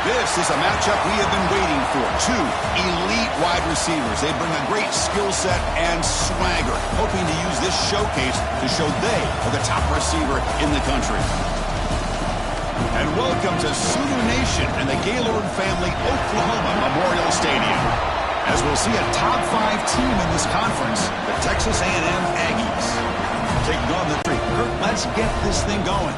This is a matchup we have been waiting for. Two elite wide receivers. They bring a great skill set and swagger, hoping to use this showcase to show they are the top receiver in the country. And welcome to Sooner Nation and the Gaylord Family Oklahoma Memorial Stadium. As we'll see a top 5 team in this conference, the Texas A&M Aggies. Taking on the three. Kurt, let's get this thing going.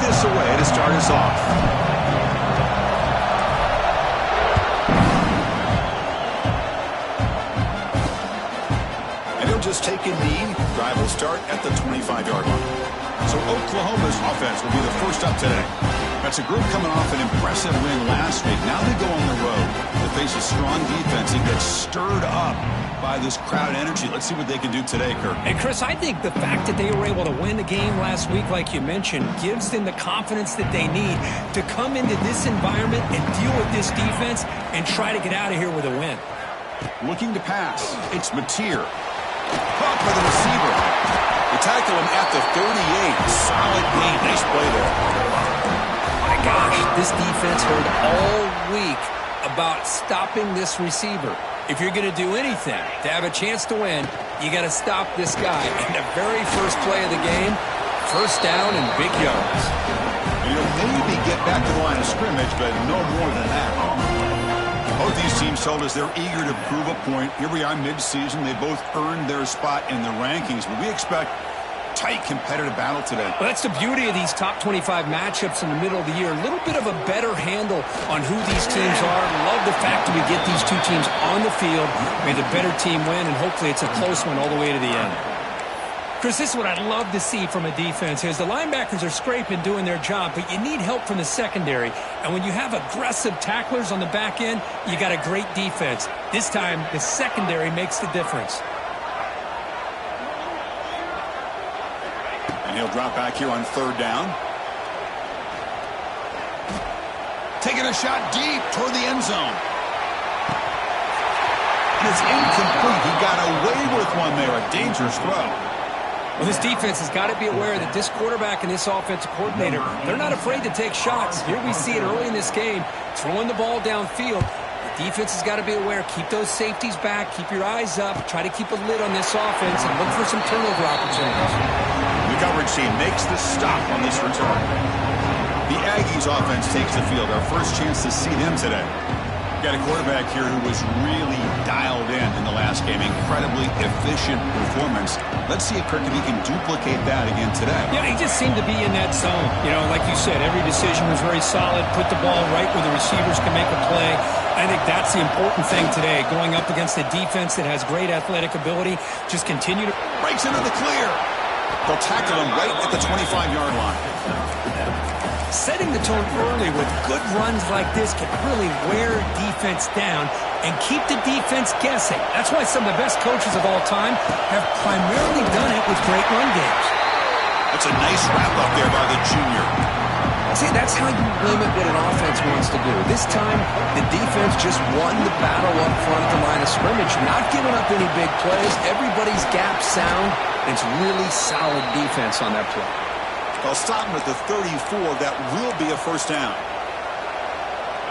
This away to start us off. And he'll just take a knee. Drive will start at the 25-yard line. So Oklahoma's offense will be the first up today. That's a group coming off an impressive win last week. Now they go on the road to face a strong defense and get stirred up by this crowd energy. Let's see what they can do today, Kirk. Hey, Chris, I think the fact that they were able to win the game last week, like you mentioned, gives them the confidence that they need to come into this environment and deal with this defense and try to get out of here with a win. Looking to pass. It's Mateer. Caught by the receiver. They tackle him at the 38. Solid gain. Nice play there. My gosh, this defense heard all week about stopping this receiver. If you're going to do anything to have a chance to win, you got to stop this guy. In the very first play of the game, first down and big yards. Maybe get back to the line of scrimmage, but no more than that. Both these teams told us they're eager to prove a point. Here we are mid-season. They both earned their spot in the rankings, but we expect tight competitive battle today. Well, that's the beauty of these top 25 matchups in the middle of the year. A little bit of a better handle on who these teams are. Love the fact that we get these two teams on the field. May the better team win, and hopefully it's a close one all the way to the end. Chris, this is what I'd love to see from a defense is the linebackers are scraping, doing their job, but you need help from the secondary. And when you have aggressive tacklers on the back end, you got a great defense. This time, the secondary makes the difference. He'll drop back here on third down. Taking a shot deep toward the end zone. And it's incomplete. He got away with one there. A dangerous throw. Well, this defense has got to be aware that this quarterback and this offensive coordinator, they're not afraid to take shots. Here we see it early in this game, throwing the ball downfield. The defense has got to be aware. Keep those safeties back. Keep your eyes up. Try to keep a lid on this offense and look for some turnover opportunities. The coverage team makes the stop on this return. The Aggies offense takes the field. Our first chance to see them today. Got a quarterback here who was really dialed in the last game. Incredibly efficient performance. Let's see if Kirk, if he can duplicate that again today. Yeah, he just seemed to be in that zone. You know, like you said, every decision was very solid. Put the ball right where the receivers can make a play. I think that's the important thing today. Going up against a defense that has great athletic ability. Just continue to... Breaks into the clear. They'll tackle him right at the 25-yard line. Setting the tone early with good runs like this can really wear defense down and keep the defense guessing. That's why some of the best coaches of all time have primarily done it with great run games. That's a nice wrap-up there by the junior. See, that's how you limit what an offense wants to do. This time, the defense just won the battle up front at the line of scrimmage, not giving up any big plays. Everybody's gap sound. It's really solid defense on that play. They'll stop him at the 34. That will be a first down.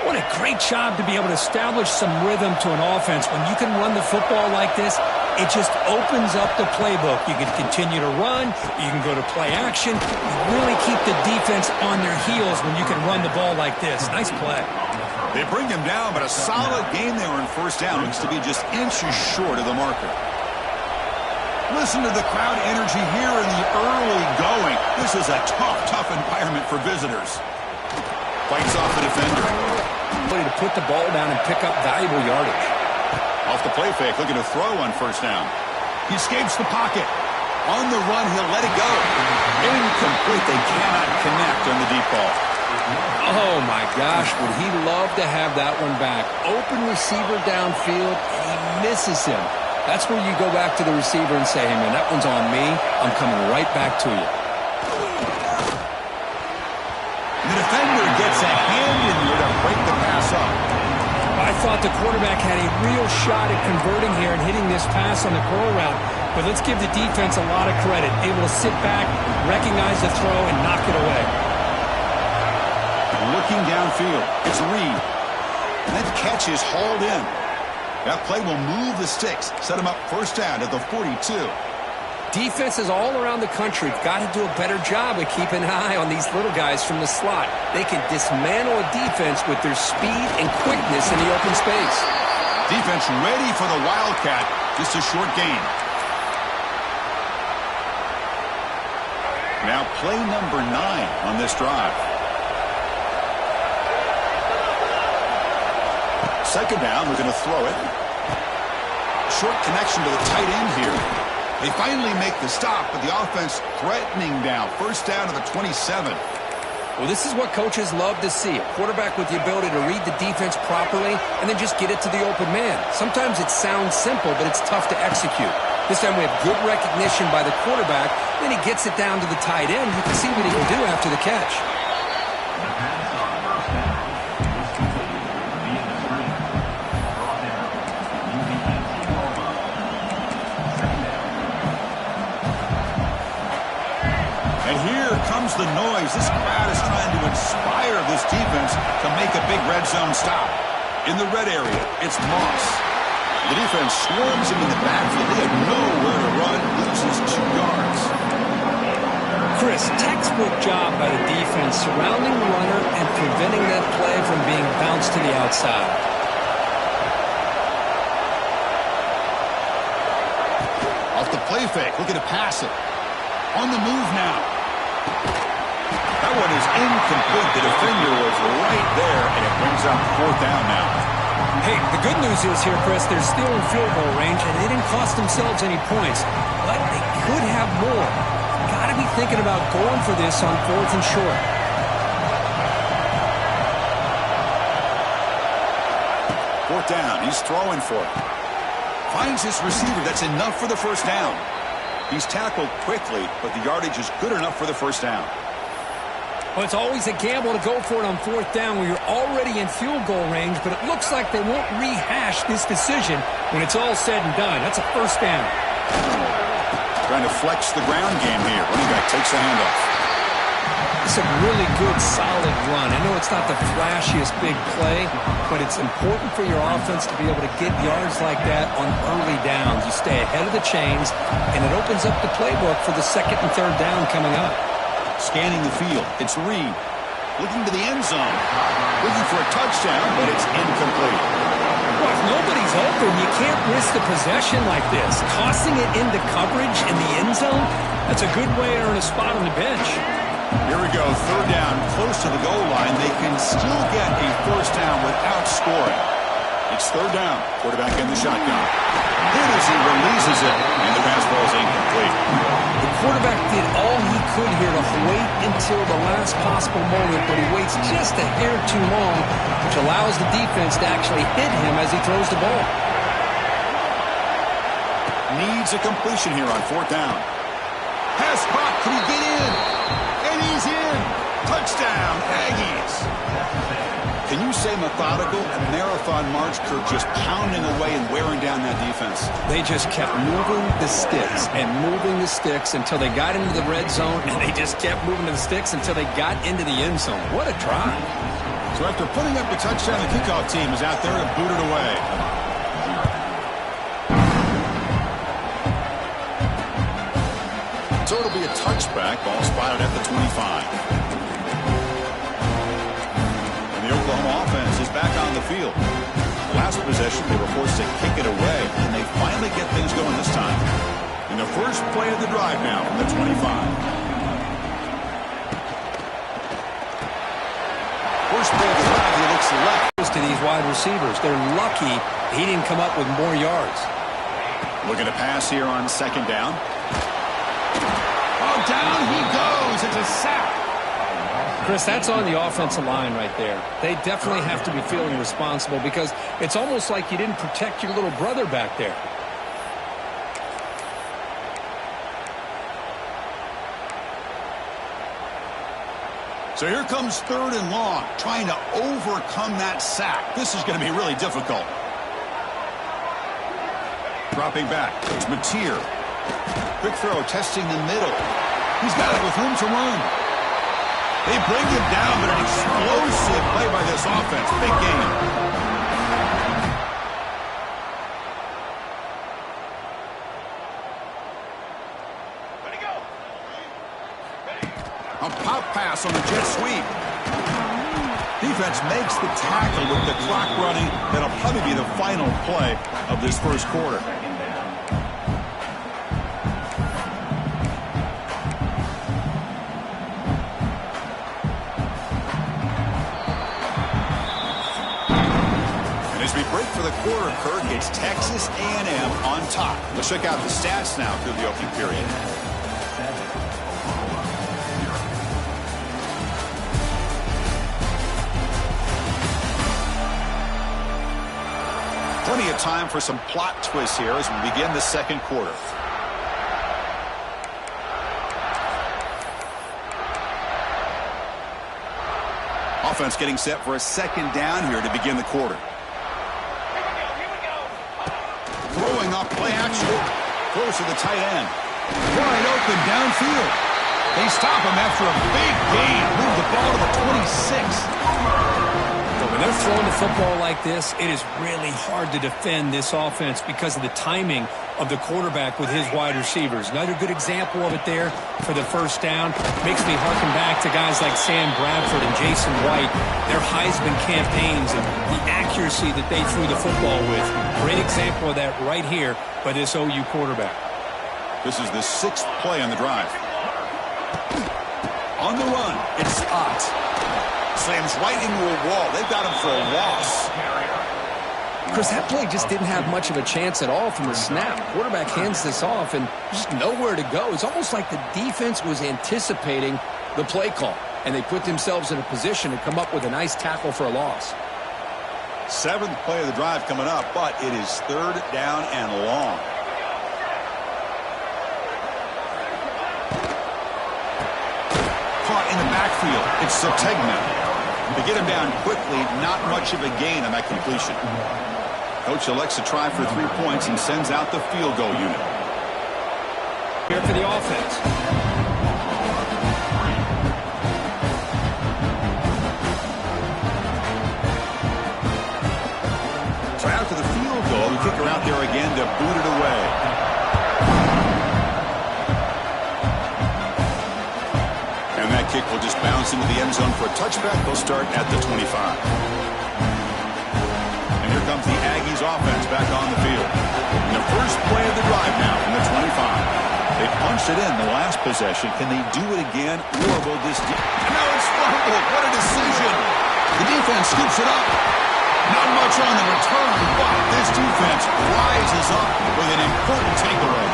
What a great job to be able to establish some rhythm to an offense. When you can run the football like this, it just opens up the playbook. You can continue to run. You can go to play action. You really keep the defense on their heels when you can run the ball like this. Nice play. They bring him down, but a solid gain there on first down. Looks to be just inches short of the marker. Listen to the crowd energy here in the early going. This is a tough environment for visitors. Fights off the defender. Ability to put the ball down and pick up valuable yardage. Off the play fake, looking to throw on first down. He escapes the pocket. On the run, he'll let it go. Incomplete. They cannot connect on the deep ball. Oh, my gosh. Would he love to have that one back. Open receiver downfield, and he misses him. That's where you go back to the receiver and say, hey, man, that one's on me. I'm coming right back to you. The defender gets a hand in there to break the pass up. I thought the quarterback had a real shot at converting here and hitting this pass on the curl route. But let's give the defense a lot of credit. Able to sit back, recognize the throw, and knock it away. Looking downfield, it's Reed. And that catch is hauled in. That play will move the sticks, set him up first down at the 42. Defenses all around the country have got to do a better job of keeping an eye on these little guys from the slot. They can dismantle a defense with their speed and quickness in the open space. Defense ready for the Wildcat. Just a short gain. Now play number 9 on this drive. Second down, we're going to throw it. Short connection to the tight end here. They finally make the stop, but the offense threatening now. First down to the 27. Well, this is what coaches love to see. A quarterback with the ability to read the defense properly and then just get it to the open man. Sometimes it sounds simple, but it's tough to execute. This time we have good recognition by the quarterback. Then he gets it down to the tight end. You can see what he can do after the catch. The noise. This crowd is trying to inspire this defense to make a big red zone stop. In the red area, it's Moss. The defense swarms him in the backfield. They have nowhere to run. Loses 2 yards. Chris, textbook job by the defense surrounding the runner and preventing that play from being bounced to the outside. Off the play fake, looking to pass it. On the move now. That one is incomplete. The defender was right there, and it brings up 4th down now. Hey, the good news is here, Chris, they're still in field goal range, and they didn't cost themselves any points. But they could have more. Got to be thinking about going for this on 4th and short. Fourth down. He's throwing for it. Finds his receiver. That's enough for the first down. He's tackled quickly, but the yardage is good enough for the first down. Well, it's always a gamble to go for it on 4th down where you're already in field goal range, but it looks like they won't rehash this decision when it's all said and done. That's a first down. Trying to flex the ground game here. Running back takes the handoff. It's a really good, solid run. I know it's not the flashiest big play, but it's important for your offense to be able to get yards like that on early downs. You stay ahead of the chains, and it opens up the playbook for the 2nd and 3rd down coming up. Scanning the field, it's Reed. Looking to the end zone. Looking for a touchdown, but it's incomplete. Well, if nobody's open, you can't risk the possession like this. Tossing it into coverage in the end zone, that's a good way to earn a spot on the bench. Here we go, 3rd down, close to the goal line. They can still get a first down without scoring. It's 3rd down, quarterback in the shotgun. Hit as he releases it, and the pass ball is incomplete. The quarterback did all he could here to wait until the last possible moment, but he waits just a hair too long, which allows the defense to actually hit him as he throws the ball. Needs a completion here on 4th down. Pass caught, can he get in? And he's in! Touchdown, Aggies! Can you say methodical? A marathon march, Kirk, just pounding away and wearing down that defense. They just kept moving the sticks and moving the sticks until they got into the red zone, and they just kept moving the sticks until they got into the end zone. What a drive. So after putting up the touchdown, the kickoff team is out there to boot it away. So it'll be a touchback, ball spotted at the 25. The Oklahoma offense is back on the field. Last possession, they were forced to kick it away, and they finally get things going this time. And the first play of the drive now from the 25. First play of the drive, he looks left. To these wide receivers, they're lucky he didn't come up with more yards. Looking to pass here on second down. Oh, down he goes. It's a sack. Chris, that's on the offensive line right there. They definitely have to be feeling responsible because it's almost like you didn't protect your little brother back there. So here comes third and long, trying to overcome that sack. This is going to be really difficult. Dropping back, it's Mateer. Quick throw, testing the middle. He's got it with room to run. They bring him down, but an explosive play by this offense. Big game. A pop pass on the jet sweep. Defense makes the tackle with the clock running. That'll probably be the final play of this first quarter. And as we break for the quarter, Kirk, it's Texas A&M on top. Let's check out the stats now through the opening period. Plenty of time for some plot twists here as we begin the second quarter. Offense getting set for a second down here to begin the quarter. Throwing off play action. Throws to the tight end. Wide open downfield. They stop him after a big gain. Move the ball to the 26. When they're throwing the football like this, it is really hard to defend this offense because of the timing of the quarterback with his wide receivers. Another good example of it there for the first down. Makes me harken back to guys like Sam Bradford and Jason White, their Heisman campaigns and the accuracy that they threw the football with. Great example of that right here by this OU quarterback. This is the sixth play on the drive. On the run, it's Ott. Slams right into a wall. They've got him for a loss. Chris, that play just didn't have much of a chance at all from the snap. Quarterback hands this off and just nowhere to go. It's almost like the defense was anticipating the play call, and they put themselves in a position to come up with a nice tackle for a loss. Seventh play of the drive coming up, but it is third down and long. Caught in the backfield. It's Sategna. They get him down quickly, not much of a gain on that completion. Coach elects to try for 3 points and sends out the field goal unit. Here for the offense. So after the field goal, the kicker out there again to boot it away. And that kick will just bounce into the end zone for a touchback. They'll start at the 25. And here comes the Aggies offense back on the field. And the first play of the drive now from the 25. They punched it in the last possession. Can they do it again, or will this... No, it's fumbled. What a decision. The defense scoops it up. Not much on the return, but this defense rises up with an important takeaway.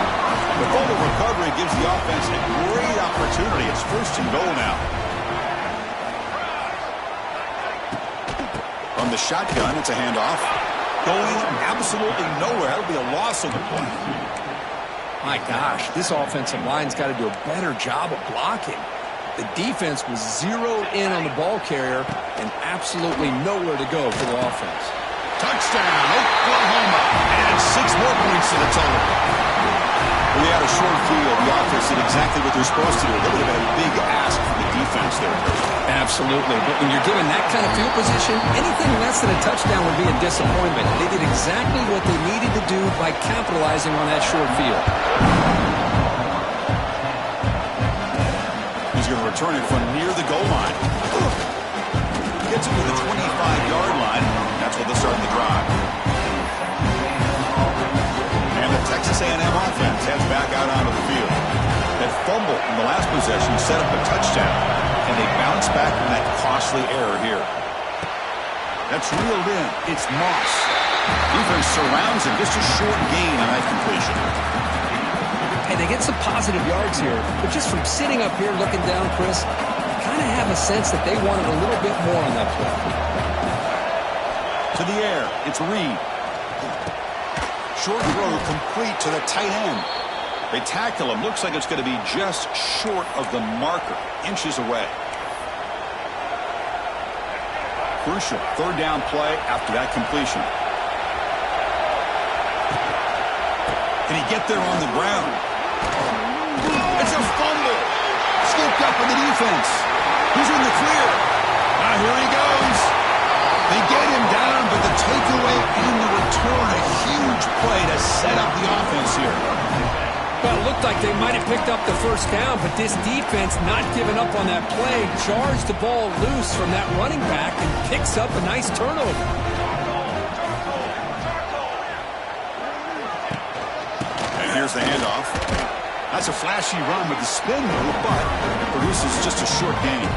The fumble recovery gives the offense a great opportunity. It's first and goal now. From the shotgun, it's a handoff. Going absolutely nowhere. That'll be a loss on the play. My gosh, this offensive line's got to do a better job of blocking. The defense was zeroed in on the ball carrier and absolutely nowhere to go for the offense. Touchdown, Oklahoma. And 6 more points to the total. When they had a short field, the offense did exactly what they're supposed to do. That would have been a big ask from the defense there. Absolutely. But when you're given that kind of field position, anything less than a touchdown would be a disappointment. They did exactly what they needed to do by capitalizing on that short field. He's going to return it from near the goal line. Gets it to the 25-yard line. That's what they'll start the drive. And the Texas A&M offense heads back out onto the field. That fumble in the last possession set up a touchdown, and they bounce back from that costly error here. That's reeled in. It's Moss. Defense surrounds him. Just a short gain on that completion. Hey, they get some positive yards here, but just from sitting up here looking down, Chris, you kind of have a sense that they wanted a little bit more on that play. To the air. It's Reed. Short throw complete to the tight end. They tackle him. Looks like it's going to be just short of the marker. Inches away. Crucial third down play after that completion. Can he get there on the ground? It's a fumble. Scooped up in the defense. He's in the clear. Now here he goes. They get him down, but the takeaway and the return, a huge play to set up the offense here. Well, it looked like they might have picked up the first down, but this defense, not giving up on that play, charged the ball loose from that running back and picks up a nice turnover. And here's the handoff. That's a flashy run with the spin move, but produces just a short gain.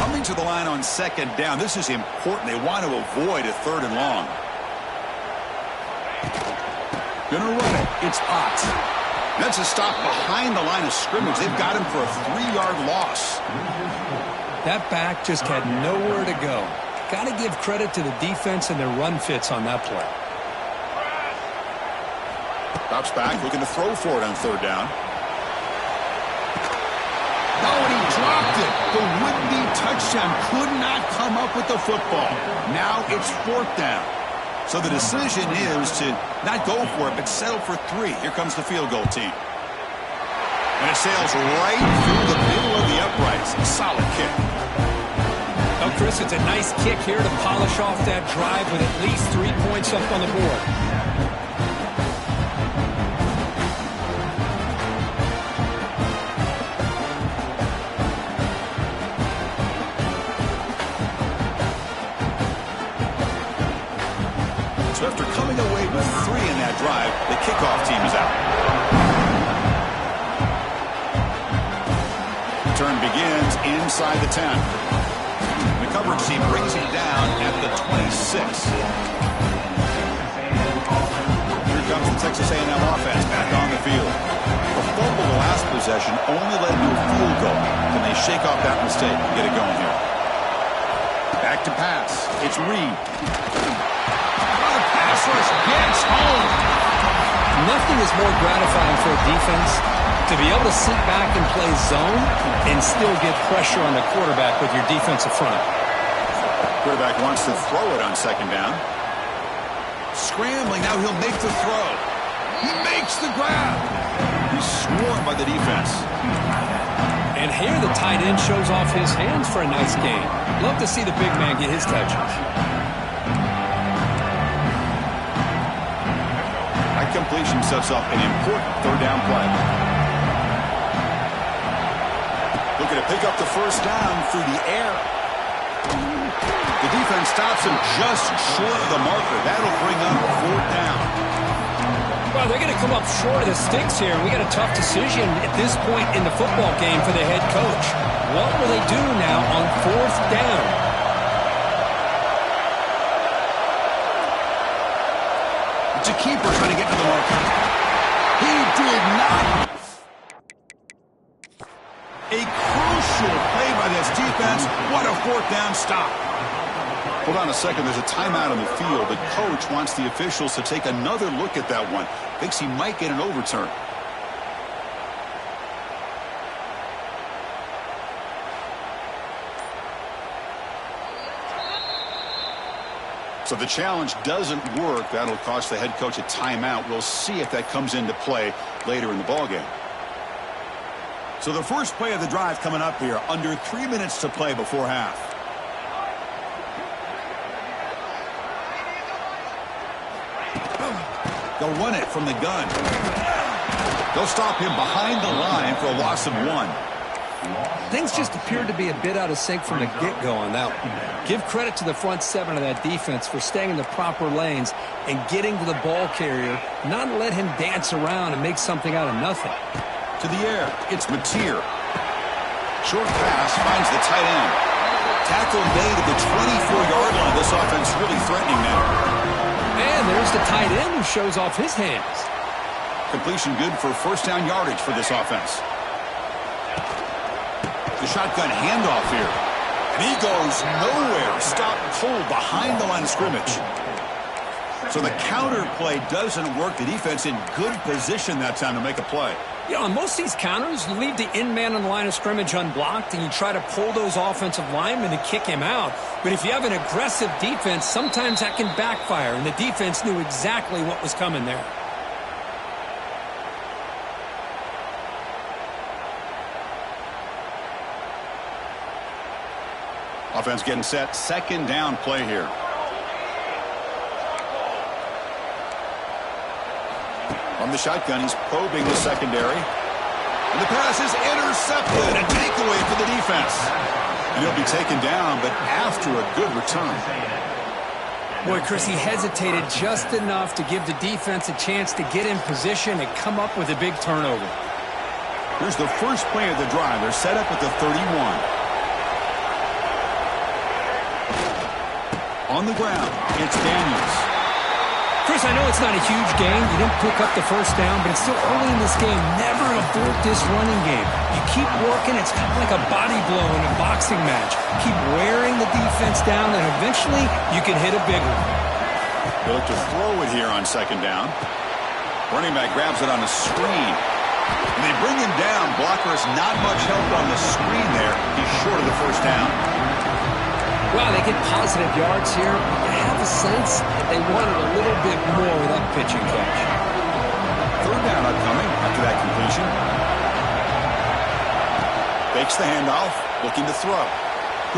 Coming to the line on second down, this is important. They want to avoid a third and long. Gonna run it. It's Potts. That's a stop behind the line of scrimmage. They've got him for a 3-yard loss. That back just had nowhere to go. Got to give credit to the defense and their run fits on that play. Drops back, looking to throw for it on third down. Oh, and he dropped it. The would-be touchdown could not come up with the football. Now it's fourth down. So the decision is to not go for it, but settle for 3. Here comes the field goal team. And it sails right through the middle of the uprights. A solid kick. Oh, Chris, it's a nice kick here to polish off that drive with at least 3 points up on the board. So after coming away with 3 in that drive, the kickoff team is out. Turn begins inside the 10. The coverage team brings him down at the 26. Here comes the Texas A&M offense back on the field. The fumble the last possession only led to a field goal. Can they shake off that mistake and get it going here? Back to pass. It's Reed. Gets home. Nothing is more gratifying for a defense to be able to sit back and play zone and still get pressure on the quarterback with your defensive front. Quarterback wants to throw it on second down. Scrambling, now he'll make the throw. He makes the grab. He's swarmed by the defense. And here the tight end shows off his hands for a nice gain. Love to see the big man get his touches. Completion sets up an important third down play. Looking to pick up the first down through the air. The defense stops him just short of the marker. That'll bring up fourth down. Well, they're going to come up short of the sticks here. We got a tough decision at this point in the football game for the head coach. What will they do now on fourth down? It's a keeper trying to get to the marker. He did not. A crucial play by this defense. What a fourth down stop. Hold on a second. There's a timeout on the field. The coach wants the officials to take another look at that one. Thinks he might get an overturn. So the challenge doesn't work. That'll cost the head coach a timeout. We'll see if that comes into play later in the ballgame. So the first play of the drive coming up here. Under 3 minutes to play before half. They'll run it from the gun. They'll stop him behind the line for a loss of 1. Things just appeared to be a bit out of sync from the get-go on that one. Give credit to the front seven of that defense for staying in the proper lanes and getting to the ball carrier, not let him dance around and make something out of nothing. To the air, it's Mateer. Short pass finds the tight end. Tackle made at the 24-yard line. This offense really threatening now. And there's the tight end who shows off his hands. Completion good for first down yardage for this offense. The shotgun handoff here. And he goes nowhere. Stop cold behind the line of scrimmage. So the counter play doesn't work. The defense in good position that time to make a play. You know, on most of these counters, you leave the in man on the line of scrimmage unblocked, and you try to pull those offensive linemen to kick him out. But if you have an aggressive defense, sometimes that can backfire, and the defense knew exactly what was coming there. Offense getting set. Second down play here. From the shotgun, he's probing the secondary. And the pass is intercepted. A takeaway for the defense. And he'll be taken down, but after a good return. Boy, Chris, he hesitated just enough to give the defense a chance to get in position and come up with a big turnover. Here's the first play of the drive. They're set up at the 31. On the ground, it's Daniels. Chris, I know it's not a huge gain. You didn't pick up the first down, but it's still early in this game. Never abort this running game. You keep working. It's kind of like a body blow in a boxing match. Keep wearing the defense down, and eventually you can hit a big one. They look to throw it here on second down. Running back grabs it on the screen. And they bring him down. Blocker has not much help on the screen there. He's short of the first down. Wow, they get positive yards here. You have a sense that they wanted a little bit more with that pitch and catch. Third down upcoming after that completion. Fakes the handoff, looking to throw.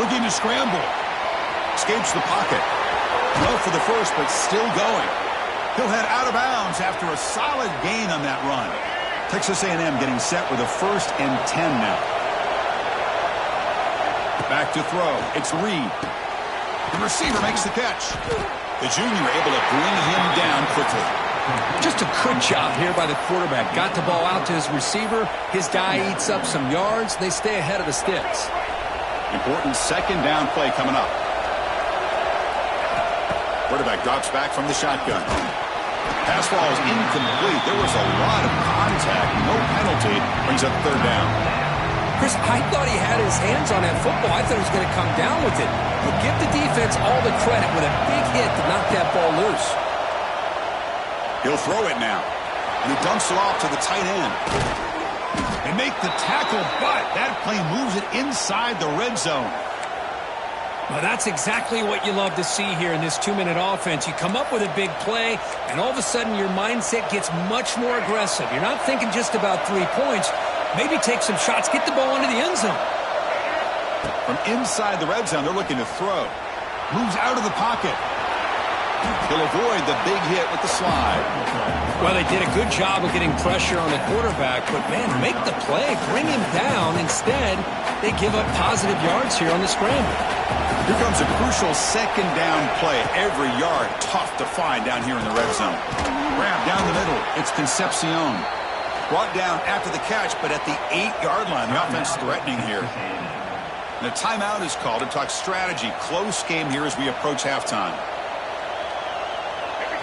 Looking to scramble. Escapes the pocket. Low for the first, but still going. He'll head out of bounds after a solid gain on that run. Texas A&M getting set with a 1st and 10 now. Back to throw. It's Reed. The receiver makes the catch. The junior able to bring him down quickly. Just a good job here by the quarterback. Got the ball out to his receiver. His guy eats up some yards. They stay ahead of the sticks. Important second down play coming up. Quarterback drops back from the shotgun. Pass ball is incomplete. There was a lot of contact. No penalty. Brings up third down. Chris, I thought he had his hands on that football. I thought he was going to come down with it. But give the defense all the credit with a big hit to knock that ball loose. He'll throw it now. And he dumps it off to the tight end. They make the tackle, but that play moves it inside the red zone. Well, that's exactly what you love to see here in this 2-minute offense. You come up with a big play, and all of a sudden your mindset gets much more aggressive. You're not thinking just about 3 points. Maybe take some shots, get the ball into the end zone. From inside the red zone, they're looking to throw. Moves out of the pocket. He'll avoid the big hit with the slide. Well, they did a good job of getting pressure on the quarterback, but, man, make the play, bring him down. Instead, they give up positive yards here on the scramble. Here comes a crucial second down play. Every yard tough to find down here in the red zone. Grab down the middle. It's Concepcion. Brought down after the catch, but at the 8-yard line. The offense threatening here. And a timeout is called to talk strategy. Close game here as we approach halftime.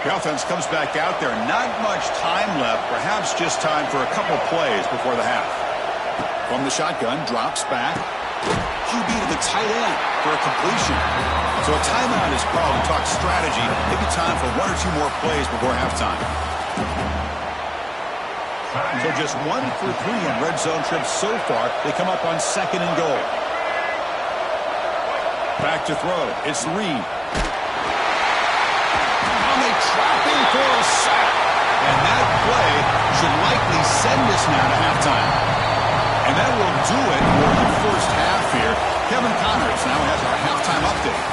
The offense comes back out there. Not much time left. Perhaps just time for a couple plays before the half. From the shotgun, drops back. QB to the tight end for a completion. So a timeout is called to talk strategy. Maybe time for 1 or 2 more plays before halftime. So just 1 for 3 in red zone trips so far. They come up on 2nd and goal. Back to throw. It's Reed. Now they trap him for a sack. And that play should likely send us now to halftime. And that will do it for the first half here. Kevin Connors now has our halftime update.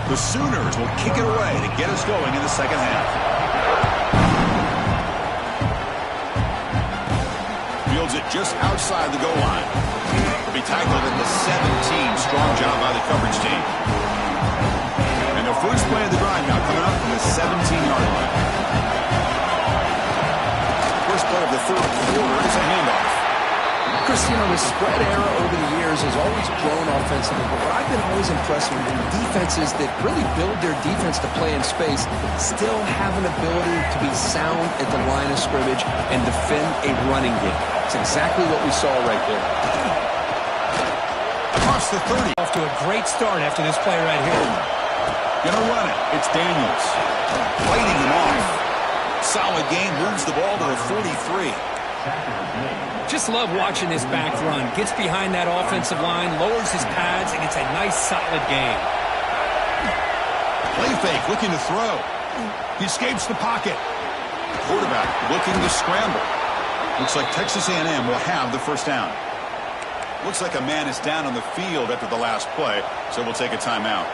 The Sooners will kick it away to get us going in the second half. just outside the goal line. Will be tackled at the 17. Strong job by the coverage team. And the first play of the drive now coming up from the 17-yard line. First play of the third quarter is a handoff. Chris, you know, the spread era over the years has always grown offensively, but what I've been always impressed with is defenses that really build their defense to play in space still have an ability to be sound at the line of scrimmage and defend a running game. It's exactly what we saw right there. Across the 30. Off to a great start after this play right here. Gonna run it. It's Daniels. Fighting him off. Solid game. Moves the ball to the 43. Just love watching this back run. Gets behind that offensive line, lowers his pads, and it's a nice, solid game. Play fake, looking to throw. He escapes the pocket. Quarterback looking to scramble. Looks like Texas A&M will have the first down. Looks like a man is down on the field after the last play, so we'll take a timeout.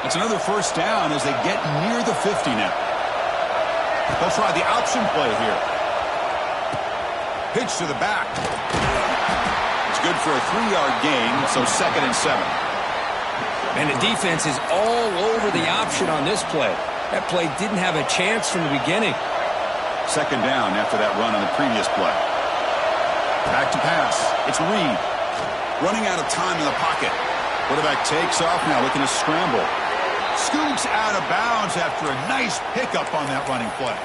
It's another first down as they get near the 50 now. They'll try the option play here. Pitch to the back. It's good for a 3-yard gain, so 2nd and 7. And the defense is all over the option on this play. That play didn't have a chance from the beginning. 2nd down after that run on the previous play. Back to pass. It's Reed. Running out of time in the pocket. Quarterback takes off now, looking to scramble. Scoots out of bounds after a nice pickup on that running play.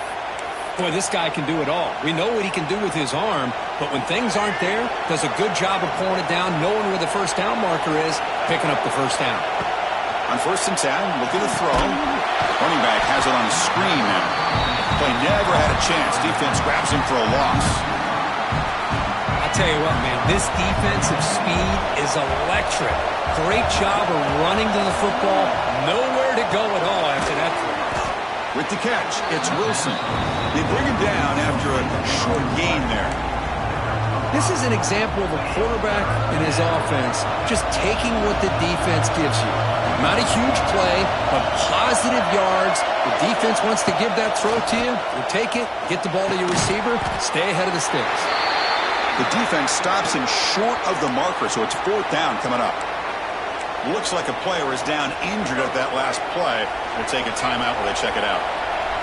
Boy, this guy can do it all. We know what he can do with his arm, but when things aren't there, does a good job of pulling it down, knowing where the first down marker is, picking up the first down. On 1st and 10, looking to throw. Running back has it on the screen now. Play never had a chance. Defense grabs him for a loss. I'll tell you what, man, this defensive speed is electric. Great job of running to the football. Nowhere to go at all after that play. With the catch, it's Wilson. They bring him down after a short gain there. This is an example of a quarterback and his offense just taking what the defense gives you. Not a huge play, but positive yards. The defense wants to give that throw to you. You take it, get the ball to your receiver, stay ahead of the sticks. The defense stops him short of the marker, so it's 4th down coming up. Looks like a player is down injured at that last play. We'll take a timeout while they check it out.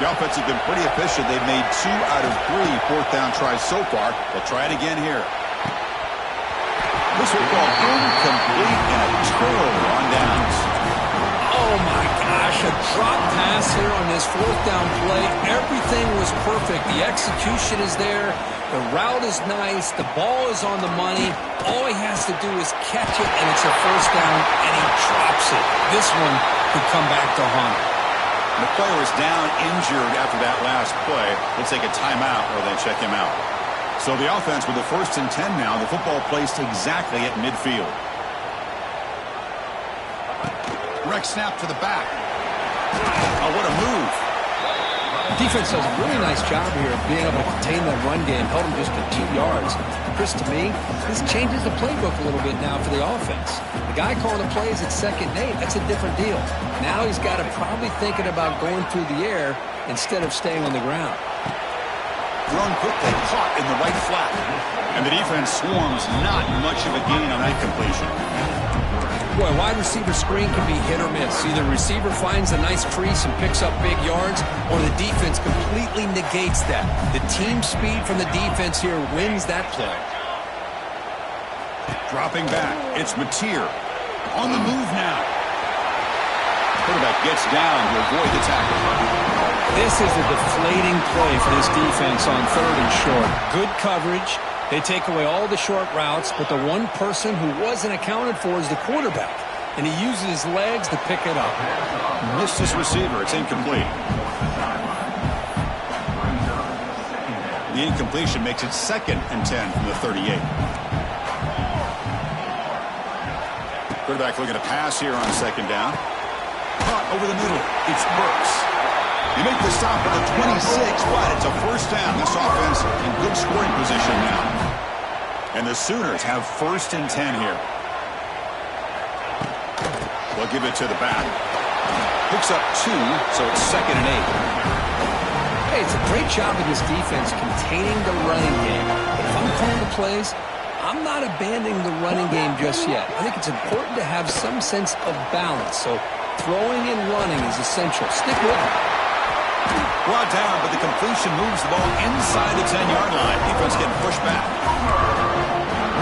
The offense has been pretty efficient. They've made 2 out of 3 4th down tries so far. They'll try it again here. This football incomplete and a turnover on downs. Oh my gosh, a drop pass here on this 4th down play. Everything was perfect. The execution is there. The route is nice. The ball is on the money. All he has to do is catch it, and it's a first down, and he drops it. This one could come back to haunt him. The player is down injured after that last play. We'll take a timeout while they check him out. So the offense with the 1st and 10 now. The football placed exactly at midfield. Direct snap to the back. Oh, what a move. Defense does a really nice job here of being able to contain that run game, held him just to 2 yards. Chris, to me, this changes the playbook a little bit now for the offense. The guy calling the plays at 2nd and 8, that's a different deal. Now he's got to probably thinking about going through the air instead of staying on the ground. Thrown quickly, caught in the right flat. And the defense swarms, not much of a gain on that completion. Boy, wide receiver screen can be hit or miss. Either receiver finds a nice crease and picks up big yards, or the defense completely negates that. The team speed from the defense here wins that play. Dropping back, it's Mateer. On the move now. Quarterback gets down to avoid the tackle. This is a deflating play for this defense on 3rd and short. Good coverage. They take away all the short routes, but the one person who wasn't accounted for is the quarterback, and he uses his legs to pick it up. Missed his receiver. It's incomplete. The incompletion makes it 2nd and 10 from the 38. Quarterback looking to pass here on 2nd down. Caught over the middle. It's Burks. They make the stop at the 26, but it's a first down. This offense in good scoring position now. And the Sooners have 1st and 10 here. They'll give it to the back. Picks up 2, so it's 2nd and 8. Hey, it's a great job of this defense containing the running game. But if I'm calling the plays, I'm not abandoning the running game just yet. I think it's important to have some sense of balance. So throwing and running is essential. Stick with it. Brought down, but the completion moves the ball inside the 10-yard line. Defense getting pushed back.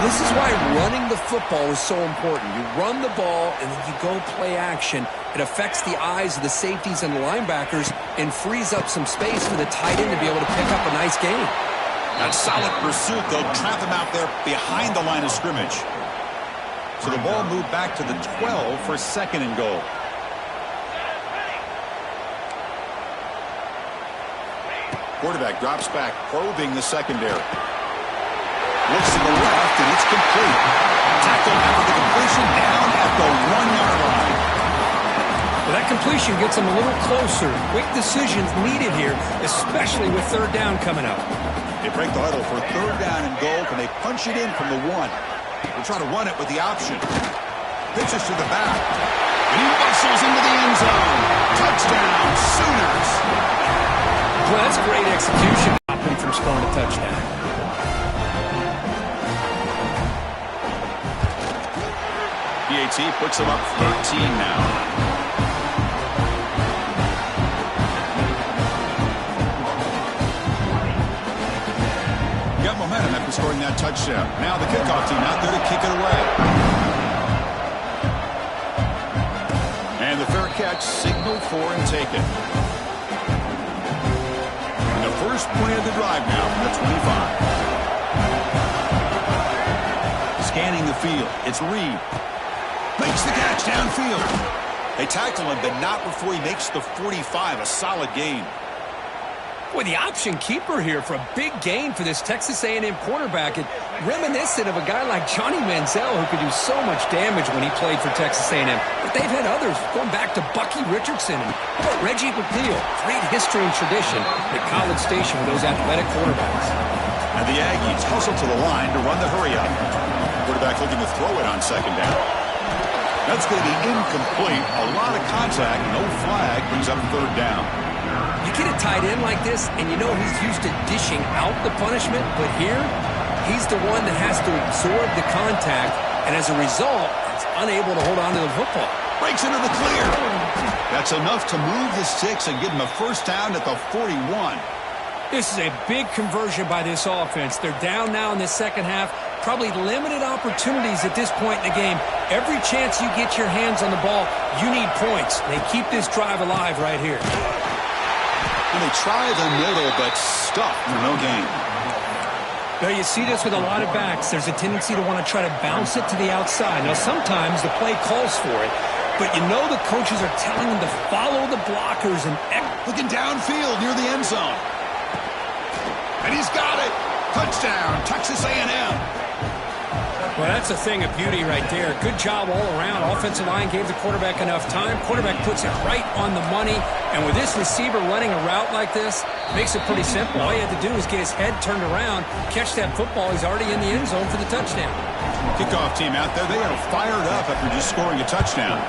This is why running the football is so important. You run the ball, and then you go play action. It affects the eyes of the safeties and the linebackers and frees up some space for the tight end to be able to pick up a nice gain. That solid pursuit, they'll trap him out there behind the line of scrimmage. So the ball moved back to the 12 for 2nd and goal. Quarterback drops back, probing the secondary. Looks to the left, and it's complete. Tackled after the completion, down at the 1-yard line. Well, that completion gets them a little closer. Quick decisions needed here, especially with 3rd down coming up. They break the huddle for 3rd down and goal. Can they punch it in from the 1? They'll try to run it with the option. Pitches to the back. And he bustles into the end zone. Touchdown, Sooners. Well, that's great execution. Stop him from scoring a touchdown. PAT puts them up 13 now. Got momentum after scoring that touchdown. Now the kickoff team out there to kick it away. And the fair catch, signaled for and taken. The first play of the drive now from the 25. Scanning the field, it's Reed. Makes the catch downfield. They tackle him, but not before he makes the 45. A solid gain. Boy, the option keeper here for a big gain for this Texas A&M quarterback. It reminiscent of a guy like Johnny Manziel, who could do so much damage when he played for Texas A&M. But they've had others, going back to Bucky Richardson and Reggie McNeil. Great history and tradition at College Station with those athletic quarterbacks. And the Aggies hustle to the line to run the hurry-up. Quarterback looking to throw it on 2nd down. That's going to be incomplete. A lot of contact, no flag, brings up 3rd down. You get a tight end like this, and you know he's used to dishing out the punishment, but here, he's the one that has to absorb the contact, and as a result, is unable to hold on to the football. Breaks into the clear. That's enough to move the sticks and give him a 1st down at the 41. This is a big conversion by this offense. They're down now in the 2nd half. Probably limited opportunities at this point in the game. Every chance you get your hands on the ball, you need points. They keep this drive alive right here. And they try the middle, but stuck for no gain. Now you see this with a lot of backs. There's a tendency to want to try to bounce it to the outside. Now sometimes the play calls for it, but you know the coaches are telling them to follow the blockers and looking downfield near the end zone. And he's got it. Touchdown, Texas A&M. Well, that's a thing of beauty right there. Good job all around. Offensive line gave the quarterback enough time. Quarterback puts it right on the money. And with this receiver running a route like this, makes it pretty simple. All you had to do is get his head turned around, catch that football. He's already in the end zone for the touchdown. Kickoff team out there. They are fired up after just scoring a touchdown.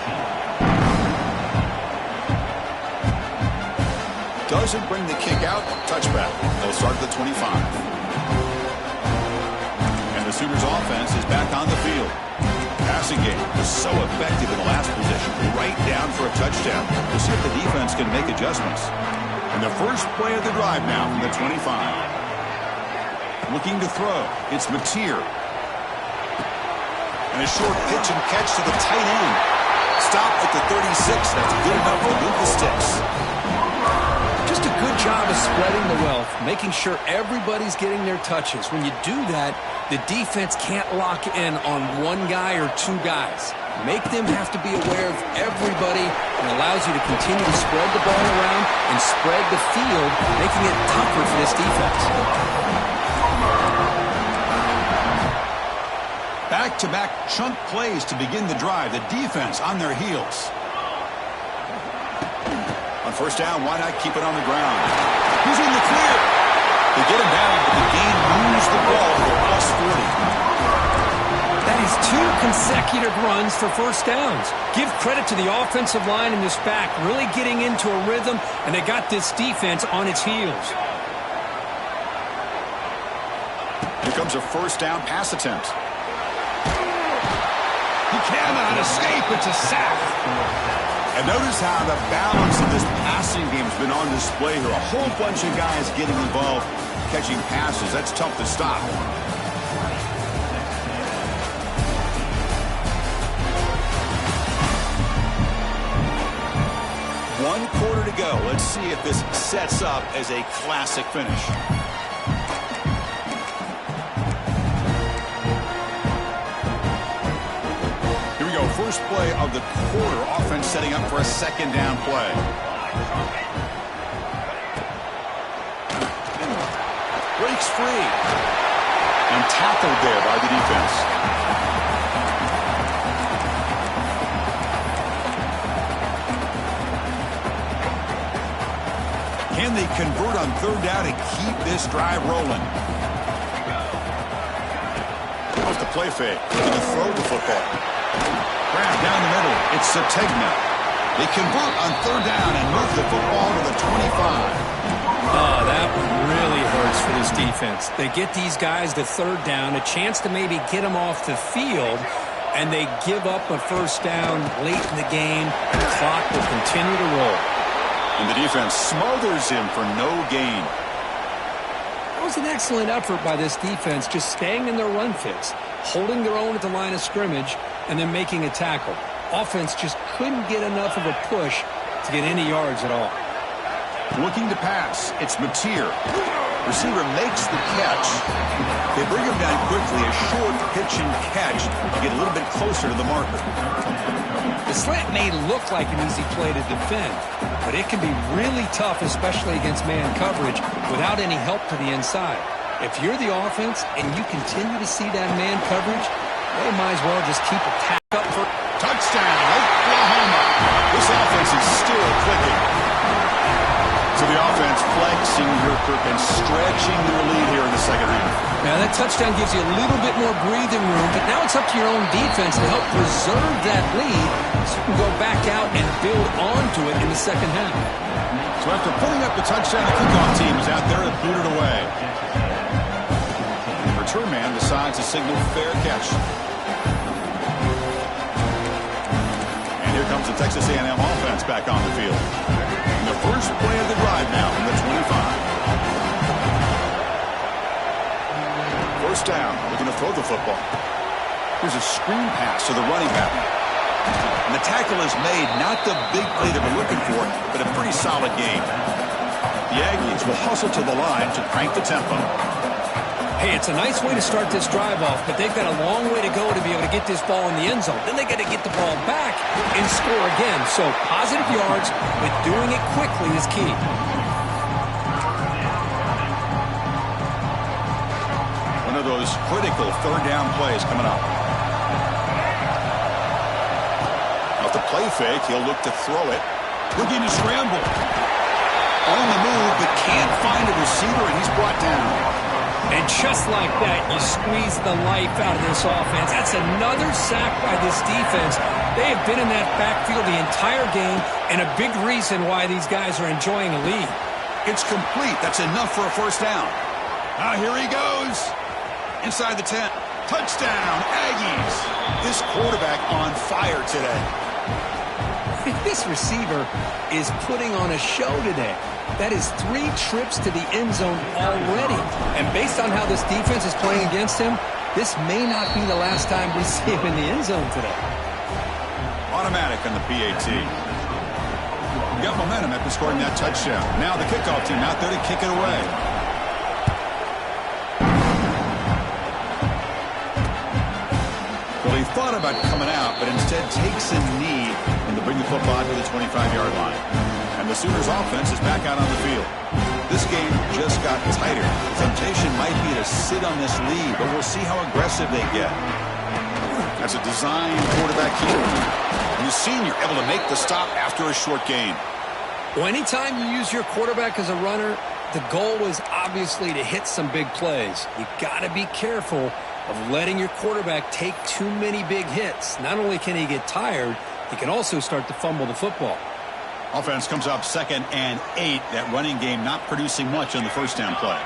Doesn't bring the kick out. Touchback. They'll start at the 25. The Sooners offense is back on the field. Passing game was so effective in the last possession, right down for a touchdown. We'll see if the defense can make adjustments. And the first play of the drive now from the 25. Looking to throw. It's Mateer. And a short pitch and catch to the tight end. Stop at the 36. That's good enough to move the sticks. Just a good job of spreading the wealth, making sure everybody's getting their touches. When you do that, the defense can't lock in on one guy or 2 guys. Make them have to be aware of everybody, and allows you to continue to spread the ball around and spread the field, making it tougher for this defense. Back-to-back chunk plays to begin the drive. The defense on their heels. On 1st down, why not keep it on the ground? He's in the clear. They get him down, but the game moves the ball to the +40. That is 2 consecutive runs for first downs. Give credit to the offensive line in this back, really getting into a rhythm, and they got this defense on its heels. Here comes a first down pass attempt. He cannot escape. It's a sack. And notice how the balance of this passing game has been on display here. A whole bunch of guys getting involved, catching passes. That's tough to stop. One quarter to go. Let's see if this sets up as a classic finish. Here we go. First play of the quarter. Offense setting up for a second down play. Breaks free. And tackled there by the defense. Can they convert on third down and keep this drive rolling? Off the play fake. Looking to throw the football. Grab down the middle. It's Sategna. They convert on third down and move the football to the 25. Oh, that one really hurts for this defense. They get these guys to third down, a chance to maybe get them off the field, and they give up a first down late in the game. The clock will continue to roll. And the defense smothers him for no gain. That was an excellent effort by this defense, just staying in their run fits, holding their own at the line of scrimmage, and then making a tackle. Offense just couldn't get enough of a push to get any yards at all. Looking to pass. It's Mateer. Receiver makes the catch. They bring him down quickly. A short pitch and catch to get a little bit closer to the marker. The slant may look like an easy play to defend, but it can be really tough, especially against man coverage, without any help to the inside. If you're the offense and you continue to see that man coverage, they might as well just keep a tack up for touchdown, Oklahoma. This offense is still clicking. So the offense flexing here, Kirk, and stretching their lead here in the second half. Now that touchdown gives you a little bit more breathing room, but now it's up to your own defense to help preserve that lead so you can go back out and build onto it in the second half. So after putting up the touchdown, the kickoff team is out there and boot it away. The return man decides to signal fair catch. And here comes the Texas A&M offense back on the field. And the first play of the drive now from the 25. First down, looking to throw the football. Here's a screen pass to the running back. And the tackle is made, not the big play that we're looking for, but a pretty solid game. The Aggies will hustle to the line to crank the tempo. Hey, it's a nice way to start this drive off, but they've got a long way to go to be able to get this ball in the end zone. Then they got to get the ball back and score again. So positive yards, but doing it quickly is key. One of those critical third down plays coming up. Off the play fake, he'll look to throw it. Looking to scramble. On the move, but can't find a receiver, and he's brought down. And just like that, you squeeze the life out of this offense. That's another sack by this defense. They have been in that backfield the entire game, and a big reason why these guys are enjoying a lead. It's complete. That's enough for a first down. Now here he goes. Inside the 10. Touchdown, Aggies. This quarterback on fire today. This receiver is putting on a show today. That is 3 trips to the end zone already. And based on how this defense is playing against him, this may not be the last time we see him in the end zone today. Automatic on the PAT. We got momentum after scoring that touchdown. Now the kickoff team out there to kick it away. Well, he thought about coming out, but instead takes a knee and to bring the football to the 25-yard line. And the Sooners offense is back out on the field. This game just got tighter. The temptation might be to sit on this lead, but we'll see how aggressive they get. That's a design quarterback keeper. And the senior able to make the stop after a short gain. Well, anytime you use your quarterback as a runner, the goal is obviously to hit some big plays. You got to be careful of letting your quarterback take too many big hits. Not only can he get tired, he can also start to fumble the football. Offense comes up 2nd and 8. That running game not producing much on the first down play.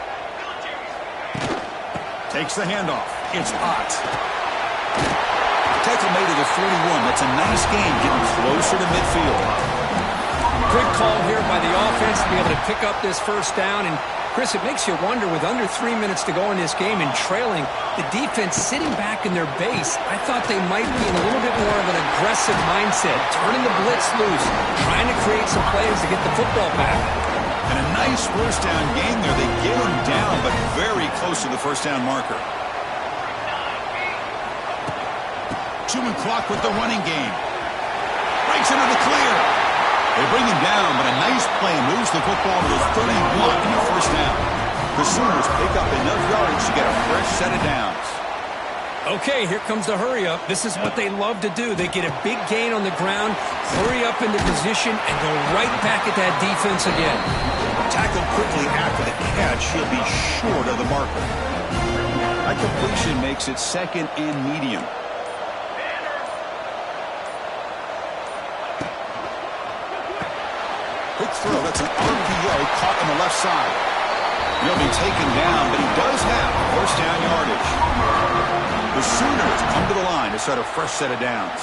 Takes the handoff. It's Ott. Tackle made at the 41. That's a nice game, getting closer to midfield. Good call here by the offense to be able to pick up this first down. And, Chris, it makes you wonder, with under 3 minutes to go in this game and trailing, the defense sitting back in their base, I thought they might be in a little bit more of an aggressive mindset, turning the blitz loose, trying to create some plays to get the football back. And a nice first down game there. They get him down, but very close to the first down marker. 2-minute clock with the running game. Breaks into the clear. They bring him down, but a nice play moves the football to the 31 in the first down. The Sooners pick up enough yards to get a fresh set of downs. Okay, here comes the hurry up. This is what they love to do. They get a big gain on the ground, hurry up into position, and go right back at that defense again. Tackled quickly after the catch. He'll be short of the marker. That completion makes it 2nd and medium. Quick throw. That's an RPO caught on the left side. He'll be taken down, but he does have first down yardage. The Sooners come to the line to start a fresh set of downs.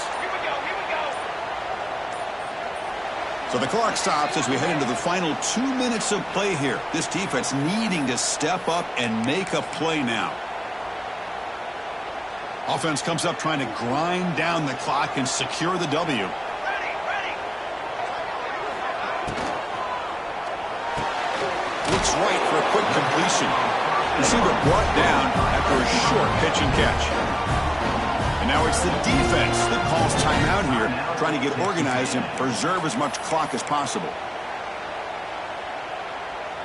So the clock stops as we head into the final 2 minutes of play here. This defense needing to step up and make a play now. Offense comes up trying to grind down the clock and secure the W. Looks right for a quick completion. Receiver brought down after a short pitch and catch. And now it's the defense that calls timeout here, trying to get organized and preserve as much clock as possible.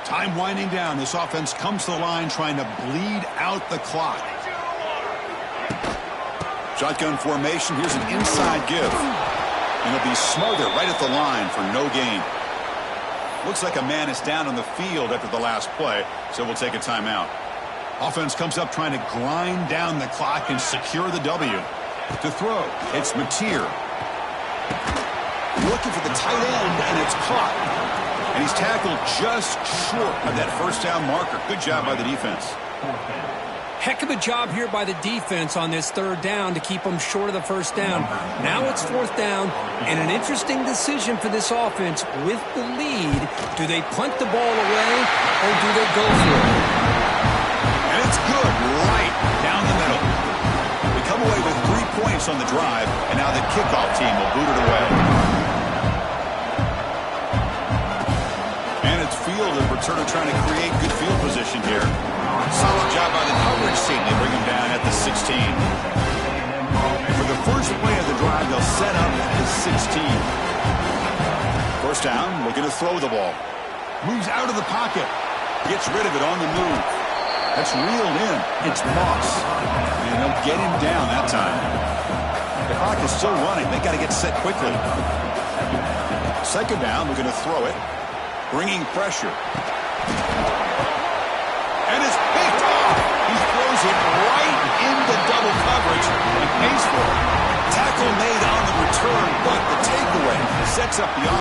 Time winding down. This offense comes to the line trying to bleed out the clock. Shotgun formation. Here's an inside give. And it'll be smothered right at the line for no gain. Looks like a man is down on the field after the last play, so we'll take a timeout. Offense comes up trying to grind down the clock and secure the W. To throw, it's Mateer. Looking for the tight end, and it's caught. And he's tackled just short of that first down marker. Good job by the defense. Heck of a job here by the defense on this third down to keep them short of the first down. Now it's fourth down, and an interesting decision for this offense with the lead. Do they punt the ball away, or do they go for it? And it's good, right down the middle. We come away with 3 points on the drive, and now the kickoff team will boot it away. And it's field, the returner trying to create good field position here. Solid job by the coverage team. They bring him down at the 16. For the first play of the drive, they'll set up at the 16. First down, looking to throw the ball. Moves out of the pocket. Gets rid of it on the move. That's reeled in. It's Moss. And they'll get him down that time. The clock is still running. They got to get set quickly. Second down, looking to throw it. Bringing pressure. And it's picked off. He throws it right into double coverage and pays for it. Tackle made on the return, but the takeaway sets up the